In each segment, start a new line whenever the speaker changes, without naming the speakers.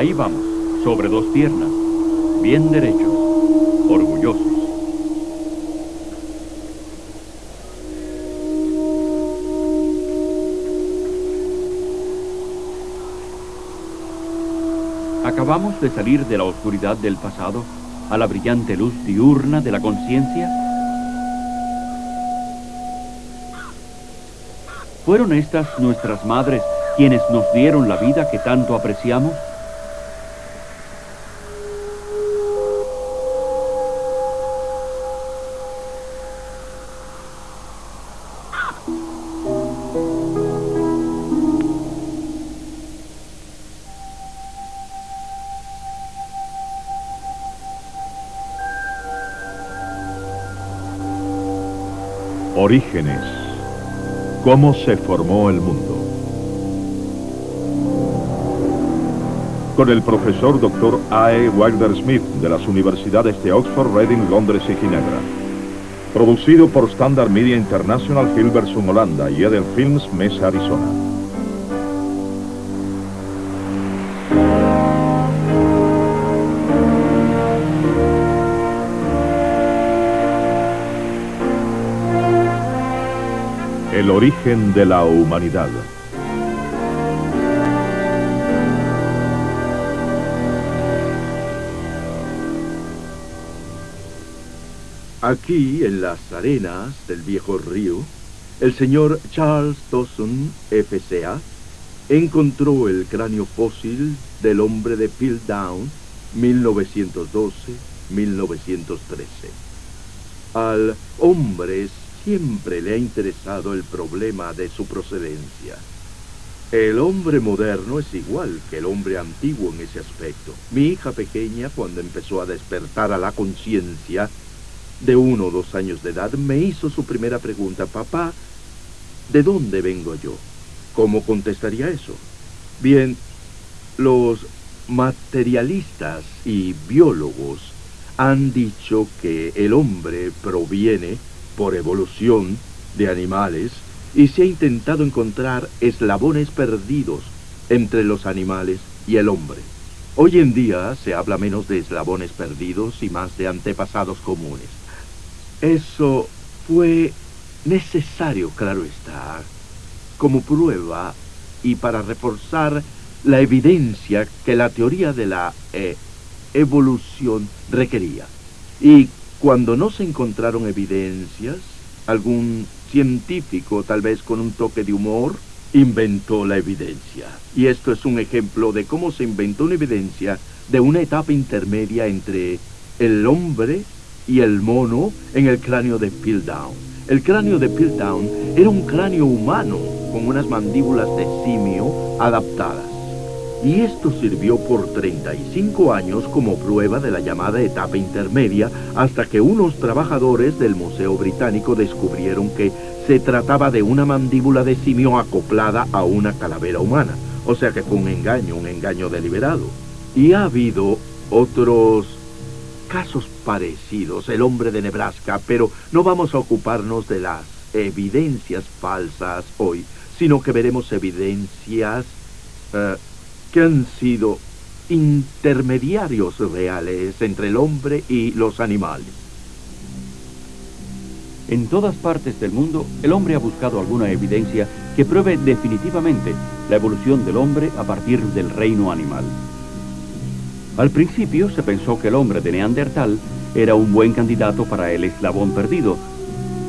Ahí vamos, sobre dos piernas, bien derechos, orgullosos. ¿Acabamos de salir de la oscuridad del pasado a la brillante luz diurna de la conciencia? ¿Fueron estas nuestras madres quienes nos dieron la vida que tanto apreciamos?
Orígenes. ¿Cómo se formó el mundo? Con el profesor Dr. A.E. Wilder-Smith de las universidades de Oxford, Reading, Londres y Ginebra. Producido por Standard Media International, Hilversum, Holanda y Eden Films, Mesa, Arizona. El origen de la humanidad.
Aquí, en las arenas del viejo río, el señor Charles Dawson, F.C.A., encontró el cráneo fósil del hombre de Piltdown, 1912-1913. Al hombre siempre le ha interesado el problema de su procedencia. El hombre moderno es igual que el hombre antiguo en ese aspecto. Mi hija pequeña, cuando empezó a despertar a la conciencia, de 1 o 2 años de edad, me hizo su primera pregunta: papá, ¿de dónde vengo yo? ¿Cómo contestaría eso? Bien, los materialistas y biólogos han dicho que el hombre proviene por evolución de animales, y se ha intentado encontrar eslabones perdidos entre los animales y el hombre. Hoy en día se habla menos de eslabones perdidos y más de antepasados comunes. Eso fue necesario, claro está, como prueba y para reforzar la evidencia que la teoría de la evolución requería. Y cuando no se encontraron evidencias, algún científico, tal vez con un toque de humor, inventó la evidencia. Y esto es un ejemplo de cómo se inventó una evidencia de una etapa intermedia entre el hombre y el mono en el cráneo de Piltdown. El cráneo de Piltdown era un cráneo humano con unas mandíbulas de simio adaptadas. Y esto sirvió por 35 años como prueba de la llamada etapa intermedia, hasta que unos trabajadores del Museo Británico descubrieron que se trataba de una mandíbula de simio acoplada a una calavera humana. O sea que fue un engaño deliberado. Y ha habido otros casos parecidos, el hombre de Nebraska, pero no vamos a ocuparnos de las evidencias falsas hoy, sino que veremos evidencias que han sido intermediarios reales entre el hombre y los animales.
En todas partes del mundo, el hombre ha buscado alguna evidencia que pruebe definitivamente la evolución del hombre a partir del reino animal. Al principio se pensó que el hombre de Neandertal era un buen candidato para el eslabón perdido,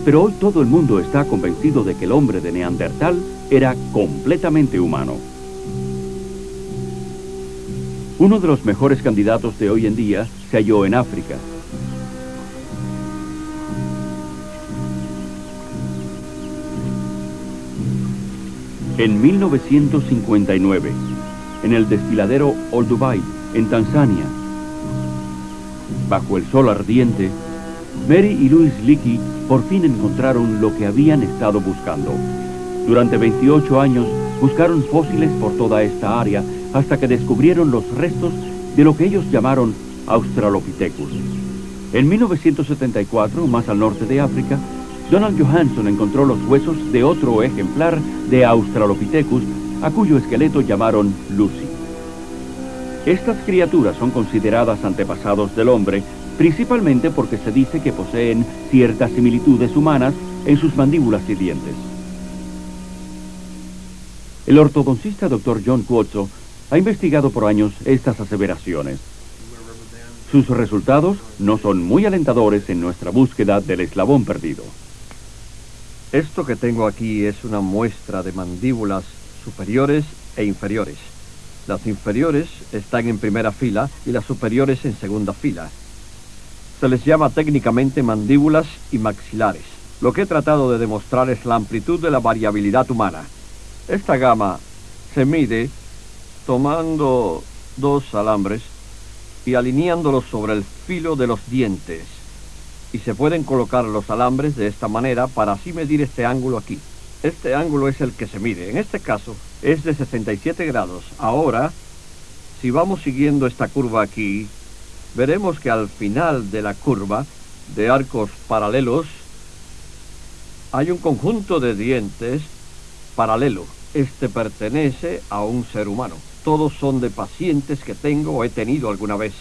pero hoy todo el mundo está convencido de que el hombre de Neandertal era completamente humano. Uno de los mejores candidatos de hoy en día se halló en África. En 1959, en el desfiladero Olduvai, en Tanzania, bajo el sol ardiente, Mary y Louis Leakey por fin encontraron lo que habían estado buscando. Durante 28 años buscaron fósiles por toda esta área hasta que descubrieron los restos de lo que ellos llamaron Australopithecus. En 1974, más al norte de África, Donald Johanson encontró los huesos de otro ejemplar de Australopithecus, a cuyo esqueleto llamaron Lucy. Estas criaturas son consideradas antepasados del hombre, principalmente porque se dice que poseen ciertas similitudes humanas en sus mandíbulas y dientes. El ortodoncista Dr. John Cuozzo ha investigado por años estas aseveraciones. Sus resultados no son muy alentadores en nuestra búsqueda del eslabón perdido.
Esto que tengo aquí es una muestra de mandíbulas superiores e inferiores. Las inferiores están en primera fila y las superiores en segunda fila. Se les llama técnicamente mandíbulas y maxilares. Lo que he tratado de demostrar es la amplitud de la variabilidad humana. Esta gama se mide tomando dos alambres y alineándolos sobre el filo de los dientes. Y se pueden colocar los alambres de esta manera para así medir este ángulo aquí. Este ángulo es el que se mide. En este caso es de 67 grados. Ahora, si vamos siguiendo esta curva aquí, veremos que al final de la curva de arcos paralelos hay un conjunto de dientes paralelo. Este pertenece a un ser humano. Todos son de pacientes que tengo o he tenido alguna vez.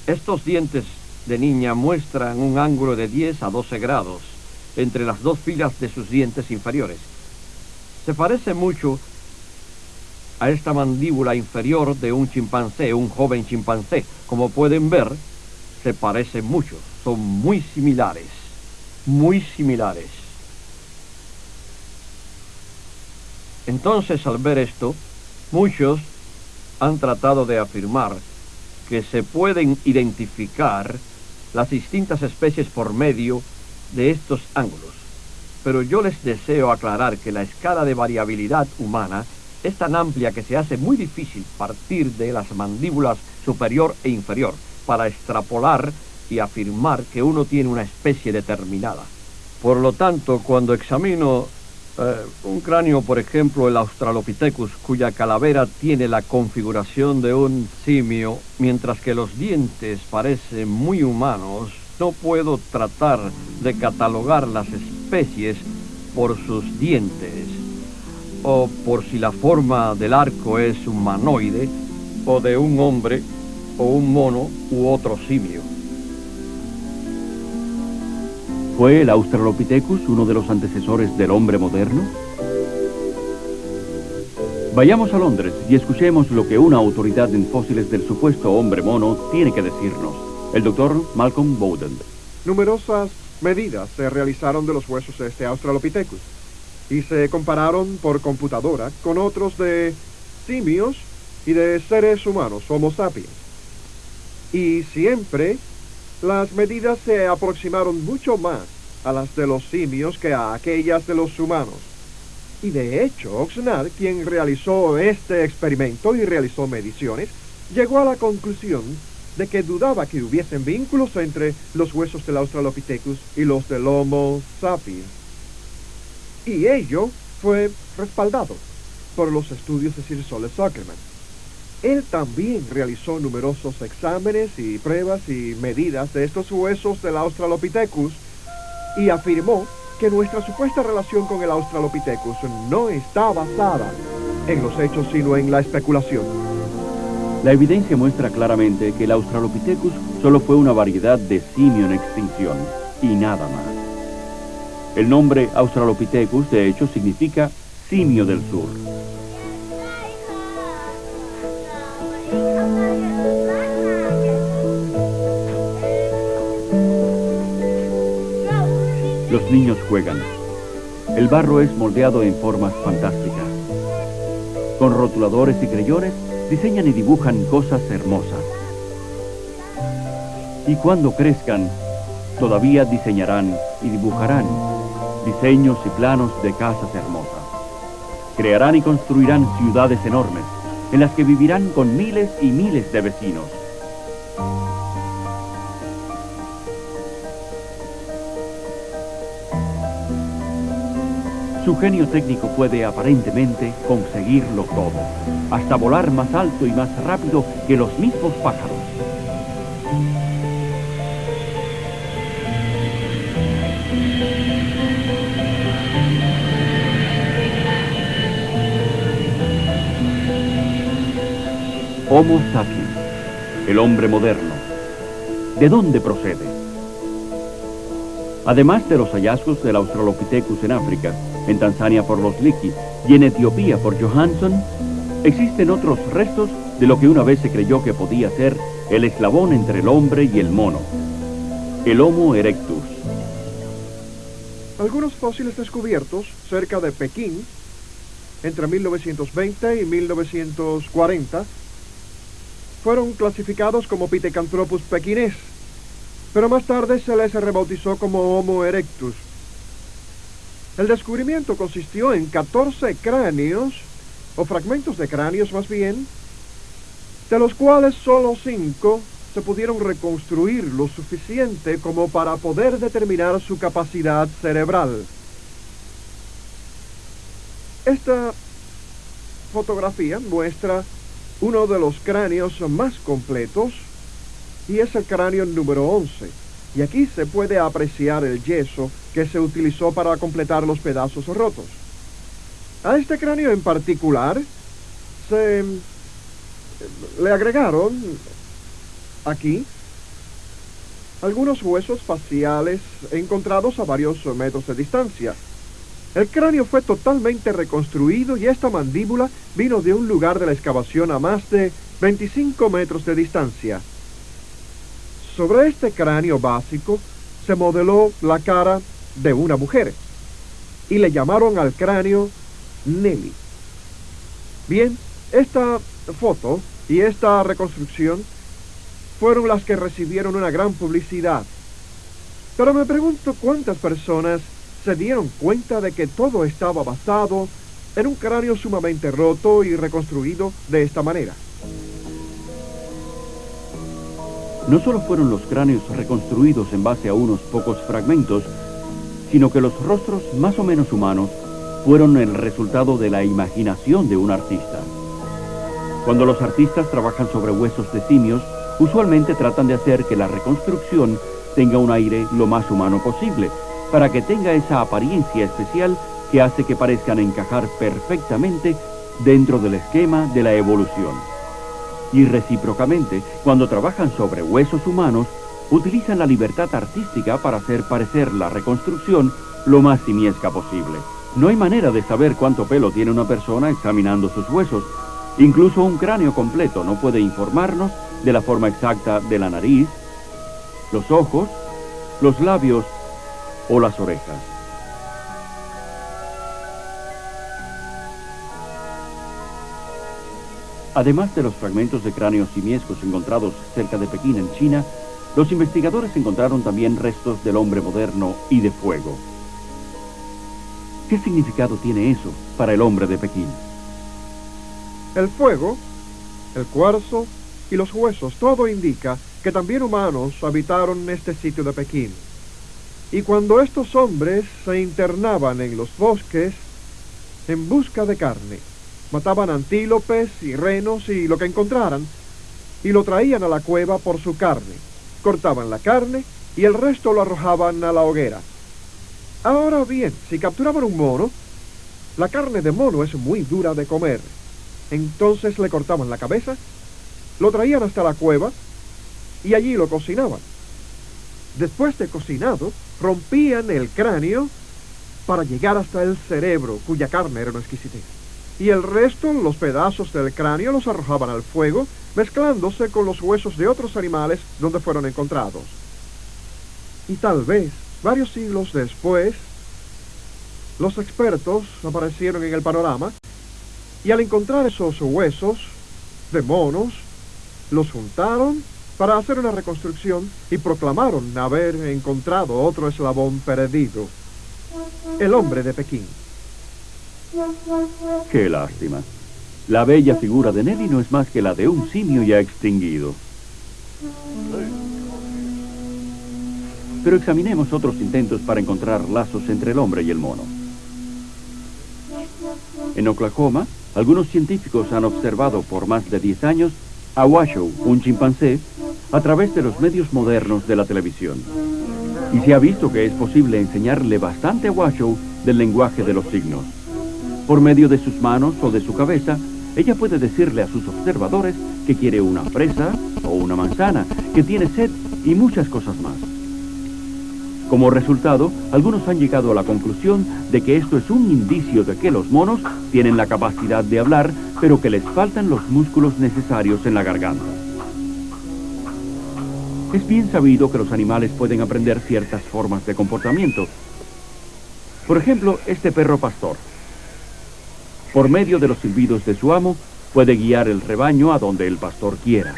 Estos dientes de niña muestran un ángulo de 10 a 12 grados entre las dos filas de sus dientes inferiores. Se parece mucho a esta mandíbula inferior de un chimpancé, un joven chimpancé. Como pueden ver, se parecen mucho, son muy similares, muy similares. Entonces, al ver esto, muchos han tratado de afirmar que se pueden identificar las distintas especies por medio de estos ángulos. Pero yo les deseo aclarar que la escala de variabilidad humana es tan amplia que se hace muy difícil partir de las mandíbulas superior e inferior para extrapolar y afirmar que uno tiene una especie determinada. Por lo tanto, cuando examino un cráneo, por ejemplo, el Australopithecus, cuya calavera tiene la configuración de un simio, mientras que los dientes parecen muy humanos, no puedo tratar de catalogar las especies por sus dientes, o por si la forma del arco es humanoide, o de un hombre, o un mono, u otro simio.
¿Fue el Australopithecus uno de los antecesores del hombre moderno? Vayamos a Londres y escuchemos lo que una autoridad en fósiles del supuesto hombre mono tiene que decirnos. El doctor Malcolm Bowden.
Numerosas medidas se realizaron de los huesos de este Australopithecus y se compararon por computadora con otros de simios y de seres humanos, Homo sapiens. Y siempre las medidas se aproximaron mucho más a las de los simios que a aquellas de los humanos. Y de hecho, Oxnard, quien realizó este experimento y realizó mediciones, llegó a la conclusión de que dudaba que hubiesen vínculos entre los huesos del Australopithecus y los del Homo sapiens. Y ello fue respaldado por los estudios de Sir Soles Zuckerman. Él también realizó numerosos exámenes y pruebas y medidas de estos huesos del Australopithecus y afirmó que nuestra supuesta relación con el Australopithecus no está basada en los hechos, sino en la especulación.
La evidencia muestra claramente que el Australopithecus solo fue una variedad de simio en extinción, y nada más. El nombre Australopithecus, de hecho, significa simio del sur. Los niños juegan. El barro es moldeado en formas fantásticas. Con rotuladores y crayones diseñan y dibujan cosas hermosas. Y cuando crezcan, todavía diseñarán y dibujarán diseños y planos de casas hermosas. Crearán y construirán ciudades enormes, en las que vivirán con miles y miles de vecinos. Su genio técnico puede aparentemente conseguirlo todo, hasta volar más alto y más rápido que los mismos pájaros. Homo sapiens, el hombre moderno. ¿De dónde procede? Además de los hallazgos del Australopithecus en África, en Tanzania por los Leakey y en Etiopía por Johansson, existen otros restos de lo que una vez se creyó que podía ser el eslabón entre el hombre y el mono, el Homo erectus.
Algunos fósiles descubiertos cerca de Pekín, entre 1920 y 1940, fueron clasificados como Pithecanthropus pekinés, pero más tarde se les rebautizó como Homo erectus. El descubrimiento consistió en 14 cráneos, o fragmentos de cráneos más bien, de los cuales solo 5 se pudieron reconstruir lo suficiente como para poder determinar su capacidad cerebral. Esta fotografía muestra uno de los cráneos más completos y es el cráneo número 11. Y aquí se puede apreciar el yeso que se utilizó para completar los pedazos rotos. A este cráneo en particular se le agregaron aquí algunos huesos faciales encontrados a varios metros de distancia. El cráneo fue totalmente reconstruido y esta mandíbula vino de un lugar de la excavación a más de 25 metros de distancia. Sobre este cráneo básico se modeló la cara de una mujer y le llamaron al cráneo Nelly. Bien, esta foto y esta reconstrucción fueron las que recibieron una gran publicidad. Pero me pregunto cuántas personas se dieron cuenta de que todo estaba basado en un cráneo sumamente roto y reconstruido de esta manera.
No solo fueron los cráneos reconstruidos en base a unos pocos fragmentos, sino que los rostros más o menos humanos fueron el resultado de la imaginación de un artista. Cuando los artistas trabajan sobre huesos de simios, usualmente tratan de hacer que la reconstrucción tenga un aire lo más humano posible, para que tenga esa apariencia especial que hace que parezcan encajar perfectamente dentro del esquema de la evolución. Y recíprocamente, cuando trabajan sobre huesos humanos, utilizan la libertad artística para hacer parecer la reconstrucción lo más simiesca posible. No hay manera de saber cuánto pelo tiene una persona examinando sus huesos. Incluso un cráneo completo no puede informarnos de la forma exacta de la nariz, los ojos, los labios o las orejas. Además de los fragmentos de cráneos simiescos encontrados cerca de Pekín, en China, los investigadores encontraron también restos del hombre moderno y de fuego. ¿Qué significado tiene eso para el hombre de Pekín?
El fuego, el cuarzo y los huesos, todo indica que también humanos habitaron este sitio de Pekín. Y cuando estos hombres se internaban en los bosques en busca de carne, mataban antílopes y renos y lo que encontraran, y lo traían a la cueva por su carne. Cortaban la carne y el resto lo arrojaban a la hoguera. Ahora bien, si capturaban un mono, la carne de mono es muy dura de comer. Entonces le cortaban la cabeza, lo traían hasta la cueva y allí lo cocinaban. Después de cocinado, rompían el cráneo para llegar hasta el cerebro, cuya carne era una exquisitez. Y el resto, los pedazos del cráneo, los arrojaban al fuego, mezclándose con los huesos de otros animales donde fueron encontrados. Y tal vez, varios siglos después, los expertos aparecieron en el panorama y al encontrar esos huesos de monos, los juntaron para hacer una reconstrucción y proclamaron haber encontrado otro eslabón perdido, el hombre de Pekín.
¡Qué lástima! La bella figura de Nelly no es más que la de un simio ya extinguido. Pero examinemos otros intentos para encontrar lazos entre el hombre y el mono. En Oklahoma, algunos científicos han observado por más de 10 años a Washoe, un chimpancé, a través de los medios modernos de la televisión. Y se ha visto que es posible enseñarle bastante a Washoe del lenguaje de los signos. Por medio de sus manos o de su cabeza, ella puede decirle a sus observadores que quiere una fresa o una manzana, que tiene sed y muchas cosas más. Como resultado, algunos han llegado a la conclusión de que esto es un indicio de que los monos tienen la capacidad de hablar, pero que les faltan los músculos necesarios en la garganta. Es bien sabido que los animales pueden aprender ciertas formas de comportamiento. Por ejemplo, este perro pastor. Por medio de los silbidos de su amo, puede guiar el rebaño a donde el pastor quiera.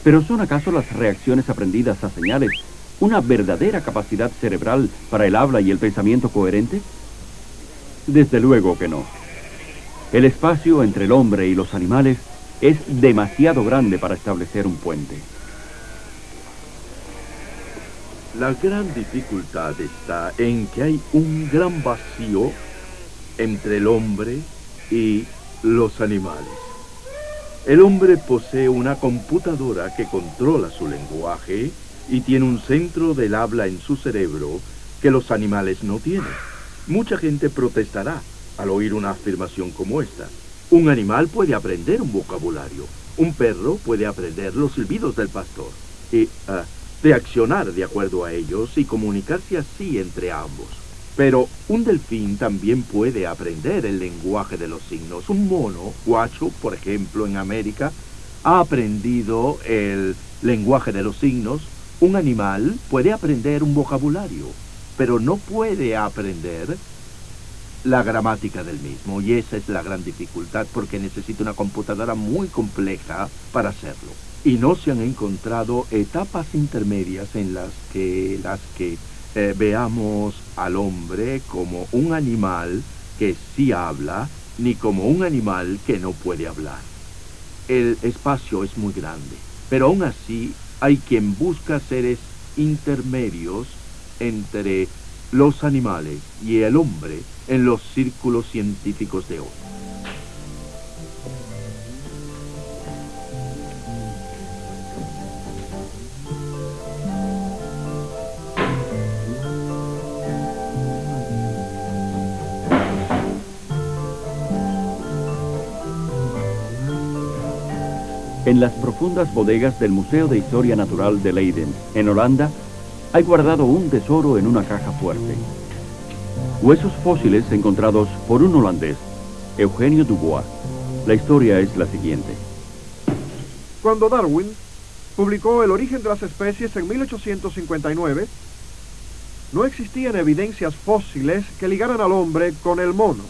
¿Pero son acaso las reacciones aprendidas a señales una verdadera capacidad cerebral para el habla y el pensamiento coherente? Desde luego que no. El espacio entre el hombre y los animales es demasiado grande para establecer un puente.
La gran dificultad está en que hay un gran vacío entre el hombre y los animales. El hombre posee una computadora que controla su lenguaje y tiene un centro del habla en su cerebro que los animales no tienen. Mucha gente protestará al oír una afirmación como esta. Un animal puede aprender un vocabulario. Un perro puede aprender los silbidos del pastor y reaccionar de acuerdo a ellos y comunicarse así entre ambos. Pero un delfín también puede aprender el lenguaje de los signos. Un mono, guacho, por ejemplo, en América, ha aprendido el lenguaje de los signos. Un animal puede aprender un vocabulario, pero no puede aprender la gramática del mismo. Y esa es la gran dificultad, porque necesita una computadora muy compleja para hacerlo. Y no se han encontrado etapas intermedias en las que veamos al hombre como un animal que sí habla, ni como un animal que no puede hablar. El espacio es muy grande, pero aún así hay quien busca seres intermedios entre los animales y el hombre en los círculos científicos de hoy.
En las profundas bodegas del Museo de Historia Natural de Leiden, en Holanda, hay guardado un tesoro en una caja fuerte. Huesos fósiles encontrados por un holandés, Eugenio Dubois. La historia es la siguiente.
Cuando Darwin publicó El origen de las especies en 1859, no existían evidencias fósiles que ligaran al hombre con el mono.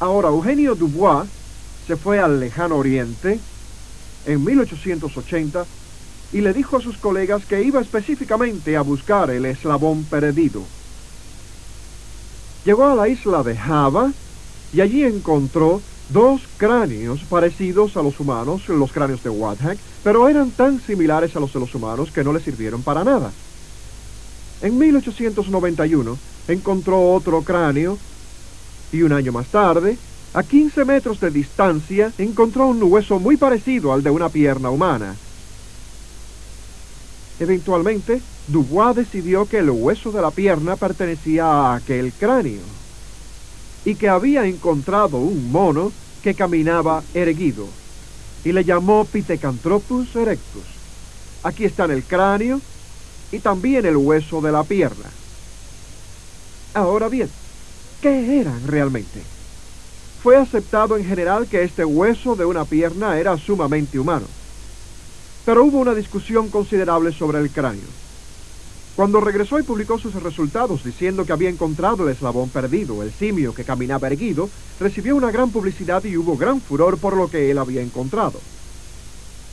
Ahora, Eugenio Dubois se fue al lejano oriente en 1880 y le dijo a sus colegas que iba específicamente a buscar el eslabón perdido. Llegó a la isla de Java y allí encontró 2 cráneos parecidos a los humanos, los cráneos de Wadhak, pero eran tan similares a los de los humanos que no le sirvieron para nada. En 1891 encontró otro cráneo y un año más tarde, a 15 metros de distancia, encontró un hueso muy parecido al de una pierna humana. Eventualmente, Dubois decidió que el hueso de la pierna pertenecía a aquel cráneo y que había encontrado un mono que caminaba erguido y le llamó Pithecanthropus erectus. Aquí están el cráneo y también el hueso de la pierna. Ahora bien, ¿qué eran realmente? Fue aceptado en general que este hueso de una pierna era sumamente humano, pero hubo una discusión considerable sobre el cráneo. Cuando regresó y publicó sus resultados diciendo que había encontrado el eslabón perdido, el simio que caminaba erguido, recibió una gran publicidad y hubo gran furor por lo que él había encontrado.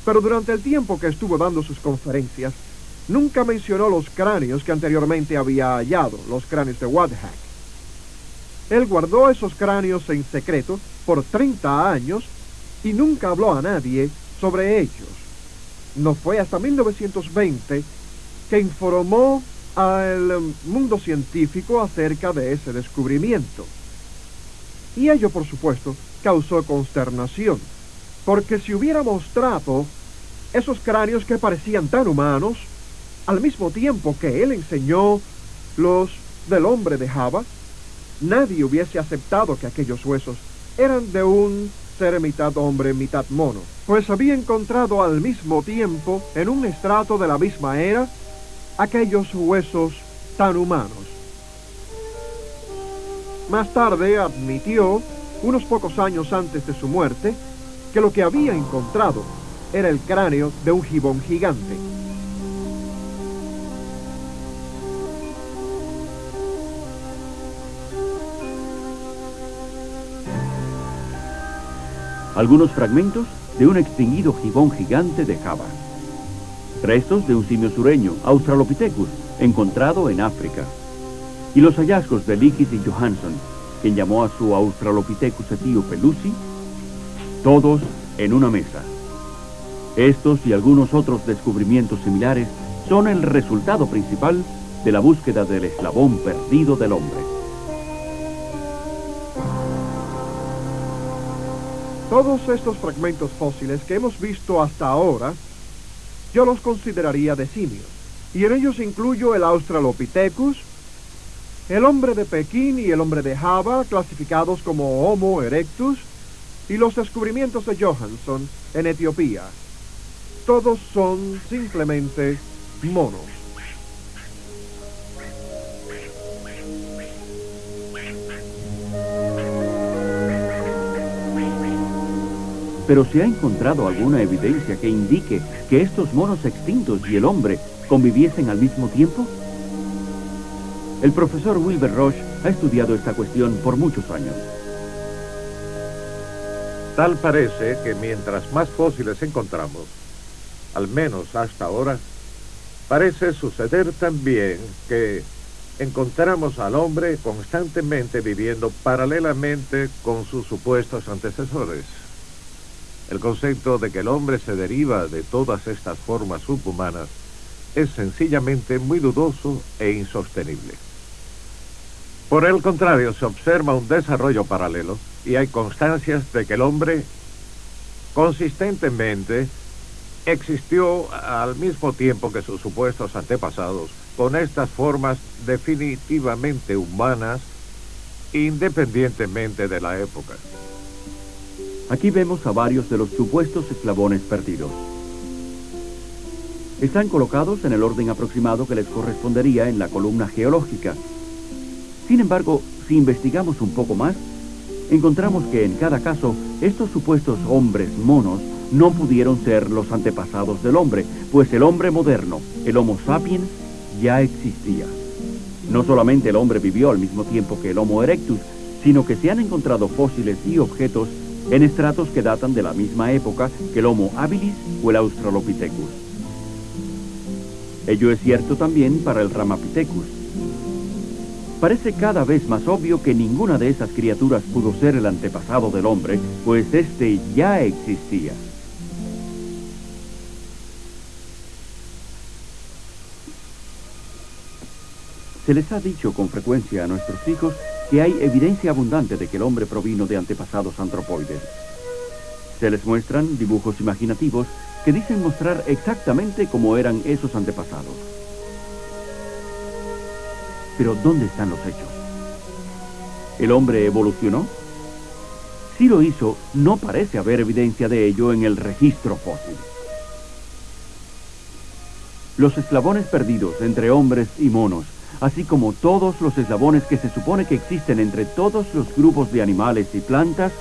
Pero durante el tiempo que estuvo dando sus conferencias, nunca mencionó los cráneos que anteriormente había hallado, los cráneos de Wadhak. Él guardó esos cráneos en secreto por 30 años y nunca habló a nadie sobre ellos. No fue hasta 1920 que informó al mundo científico acerca de ese descubrimiento. Y ello, por supuesto, causó consternación, porque si hubiera mostrado esos cráneos que parecían tan humanos, al mismo tiempo que él enseñó los del hombre de Java, nadie hubiese aceptado que aquellos huesos eran de un ser mitad hombre, mitad mono, pues había encontrado al mismo tiempo, en un estrato de la misma era, aquellos huesos tan humanos. Más tarde admitió, unos pocos años antes de su muerte, que lo que había encontrado era el cráneo de un gibón gigante.
Algunos fragmentos de un extinguido gibón gigante de Java. Restos de un simio sureño, Australopithecus, encontrado en África. Y los hallazgos de Leakey y Johanson, quien llamó a su Australopithecus etíope Lucy, todos en una mesa. Estos y algunos otros descubrimientos similares son el resultado principal de la búsqueda del eslabón perdido del hombre.
Todos estos fragmentos fósiles que hemos visto hasta ahora, yo los consideraría de simios, y en ellos incluyo el Australopithecus, el hombre de Pekín y el hombre de Java, clasificados como Homo erectus, y los descubrimientos de Johanson en Etiopía. Todos son simplemente monos.
Pero ¿se ha encontrado alguna evidencia que indique que estos monos extintos y el hombre conviviesen al mismo tiempo? El profesor Wilbur Roche ha estudiado esta cuestión por muchos años.
Tal parece que mientras más fósiles encontramos, al menos hasta ahora, parece suceder también que encontramos al hombre constantemente viviendo paralelamente con sus supuestos antecesores. El concepto de que el hombre se deriva de todas estas formas subhumanas es sencillamente muy dudoso e insostenible. Por el contrario, se observa un desarrollo paralelo y hay constancias de que el hombre consistentemente existió al mismo tiempo que sus supuestos antepasados, con estas formas definitivamente humanas, independientemente de la época.
Aquí vemos a varios de los supuestos eslabones perdidos. Están colocados en el orden aproximado que les correspondería en la columna geológica. Sin embargo, si investigamos un poco más, encontramos que en cada caso, estos supuestos hombres monos no pudieron ser los antepasados del hombre, pues el hombre moderno, el Homo sapiens, ya existía. No solamente el hombre vivió al mismo tiempo que el Homo erectus, sino que se han encontrado fósiles y objetos en estratos que datan de la misma época que el Homo habilis o el Australopithecus. Ello es cierto también para el Ramapithecus. Parece cada vez más obvio que ninguna de esas criaturas pudo ser el antepasado del hombre, pues este ya existía. Se les ha dicho con frecuencia a nuestros hijos que hay evidencia abundante de que el hombre provino de antepasados antropoides. Se les muestran dibujos imaginativos que dicen mostrar exactamente cómo eran esos antepasados. Pero ¿dónde están los hechos? ¿El hombre evolucionó? Si lo hizo, no parece haber evidencia de ello en el registro fósil. Los eslabones perdidos entre hombres y monos, así como todos los eslabones que se supone que existen entre todos los grupos de animales y plantas,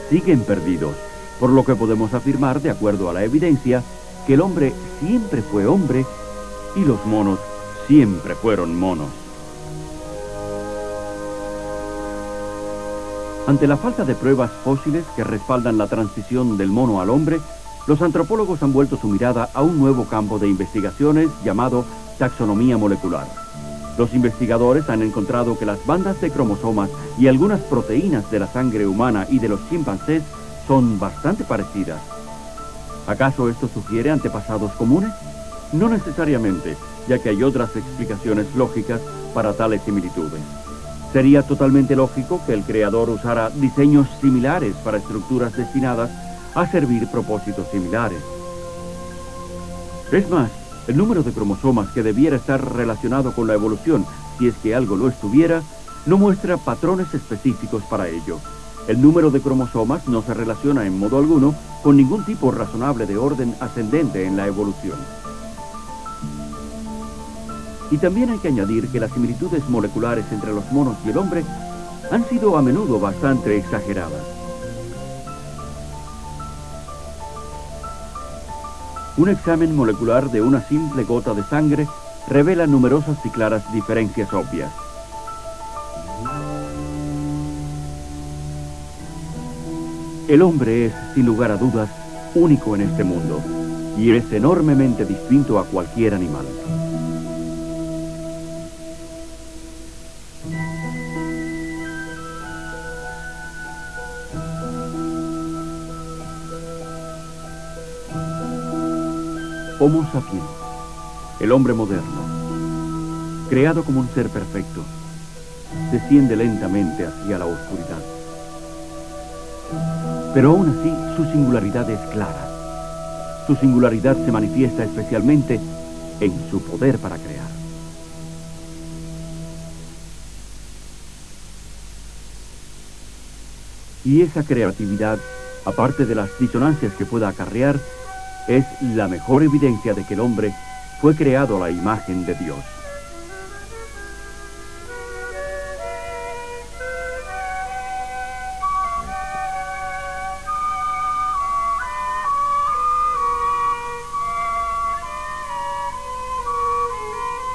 siguen perdidos, por lo que podemos afirmar, de acuerdo a la evidencia, que el hombre siempre fue hombre y los monos siempre fueron monos. Ante la falta de pruebas fósiles que respaldan la transición del mono al hombre, los antropólogos han vuelto su mirada a un nuevo campo de investigaciones llamado taxonomía molecular, Los investigadores han encontrado que las bandas de cromosomas y algunas proteínas de la sangre humana y de los chimpancés son bastante parecidas. ¿Acaso esto sugiere antepasados comunes? No necesariamente, ya que hay otras explicaciones lógicas para tales similitudes. Sería totalmente lógico que el creador usara diseños similares para estructuras destinadas a servir propósitos similares. Es más, el número de cromosomas que debiera estar relacionado con la evolución, si es que algo lo estuviera, no muestra patrones específicos para ello. El número de cromosomas no se relaciona en modo alguno con ningún tipo razonable de orden ascendente en la evolución. Y también hay que añadir que las similitudes moleculares entre los monos y el hombre han sido a menudo bastante exageradas. Un examen molecular de una simple gota de sangre revela numerosas y claras diferencias obvias. El hombre es, sin lugar a dudas, único en este mundo y es enormemente distinto a cualquier animal. Homo sapiens, el hombre moderno, creado como un ser perfecto, desciende lentamente hacia la oscuridad. Pero aún así, su singularidad es clara. Su singularidad se manifiesta especialmente en su poder para crear. Y esa creatividad, aparte de las disonancias que pueda acarrear, es la mejor evidencia de que el hombre fue creado a la imagen de Dios.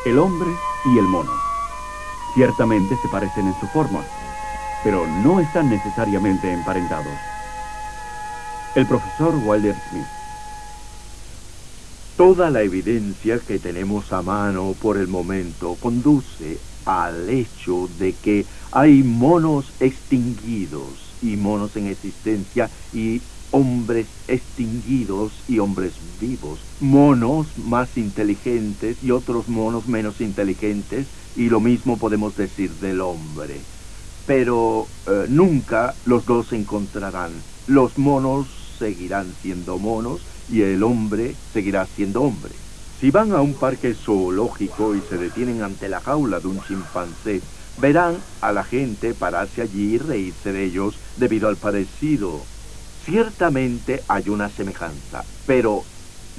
El hombre y el mono ciertamente se parecen en su forma, pero no están necesariamente emparentados. El profesor Wilder Smith.
Toda la evidencia que tenemos a mano por el momento conduce al hecho de que hay monos extinguidos y monos en existencia y hombres extinguidos y hombres vivos, monos más inteligentes y otros monos menos inteligentes, y lo mismo podemos decir del hombre. Pero nunca los dos se encontrarán. Los monos seguirán siendo monos y el hombre seguirá siendo hombre. Si van a un parque zoológico y se detienen ante la jaula de un chimpancé, verán a la gente pararse allí y reírse de ellos debido al parecido. Ciertamente hay una semejanza, pero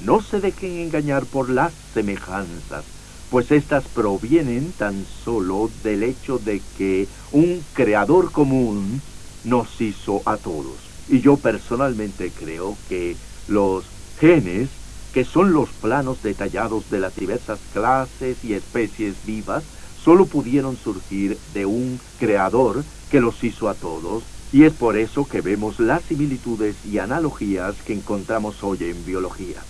no se dejen engañar por las semejanzas, pues estas provienen tan solo del hecho de que un creador común nos hizo a todos. Y yo personalmente creo que los genes, que son los planos detallados de las diversas clases y especies vivas, solo pudieron surgir de un creador que los hizo a todos, y es por eso que vemos las similitudes y analogías que encontramos hoy en biología.